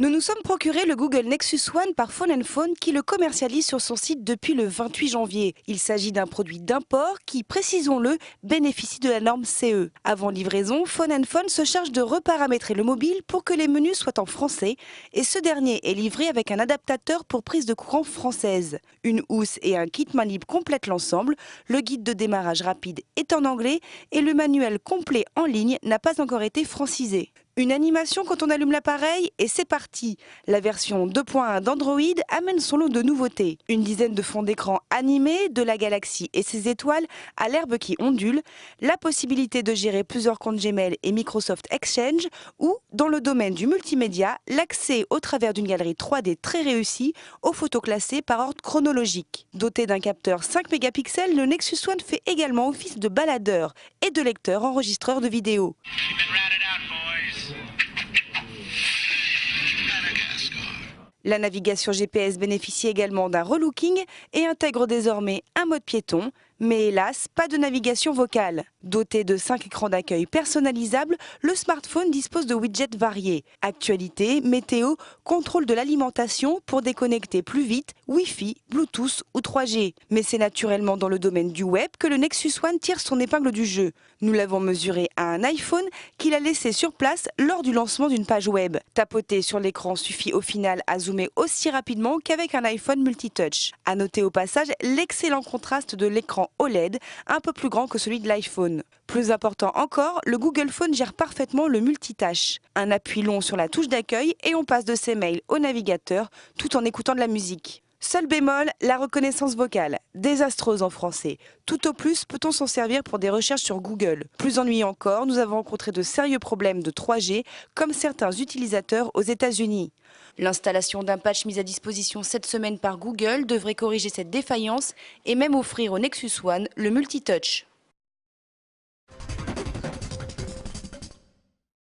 Nous nous sommes procuré le Google Nexus One par Phone & Phone qui le commercialise sur son site depuis le 28 janvier. Il s'agit d'un produit d'import qui, précisons-le, bénéficie de la norme CE. Avant livraison, Phone & Phone se charge de reparamétrer le mobile pour que les menus soient en français et ce dernier est livré avec un adaptateur pour prise de courant française. Une housse et un kit main libre complètent l'ensemble, le guide de démarrage rapide est en anglais et le manuel complet en ligne n'a pas encore été francisé. Une animation quand on allume l'appareil et c'est parti. La version 2.1 d'Android amène son lot de nouveautés. Une dizaine de fonds d'écran animés, de la galaxie et ses étoiles à l'herbe qui ondule, la possibilité de gérer plusieurs comptes Gmail et Microsoft Exchange ou, dans le domaine du multimédia, l'accès au travers d'une galerie 3D très réussie aux photos classées par ordre chronologique. Doté d'un capteur 5 mégapixels, le Nexus One fait également office de baladeur et de lecteur enregistreur de vidéo. La navigation GPS bénéficie également d'un relooking et intègre désormais un mode piéton, mais hélas, pas de navigation vocale. Doté de 5 écrans d'accueil personnalisables, le smartphone dispose de widgets variés. Actualité, météo, contrôle de l'alimentation pour déconnecter plus vite, Wi-Fi, Bluetooth ou 3G. Mais c'est naturellement dans le domaine du web que le Nexus One tire son épingle du jeu. Nous l'avons mesuré à un iPhone qu'il a laissé sur place lors du lancement d'une page web. Tapoter sur l'écran suffit au final à zoomer aussi rapidement qu'avec un iPhone multitouch. À noter au passage l'excellent contraste de l'écran OLED, un peu plus grand que celui de l'iPhone. Plus important encore, le Google Phone gère parfaitement le multitâche. Un appui long sur la touche d'accueil et on passe de ses mails au navigateur tout en écoutant de la musique. Seul bémol, la reconnaissance vocale, désastreuse en français. Tout au plus peut-on s'en servir pour des recherches sur Google. Plus ennuyeux encore, nous avons rencontré de sérieux problèmes de 3G, comme certains utilisateurs aux États-Unis. L'installation d'un patch mis à disposition cette semaine par Google devrait corriger cette défaillance et même offrir au Nexus One le multitouch.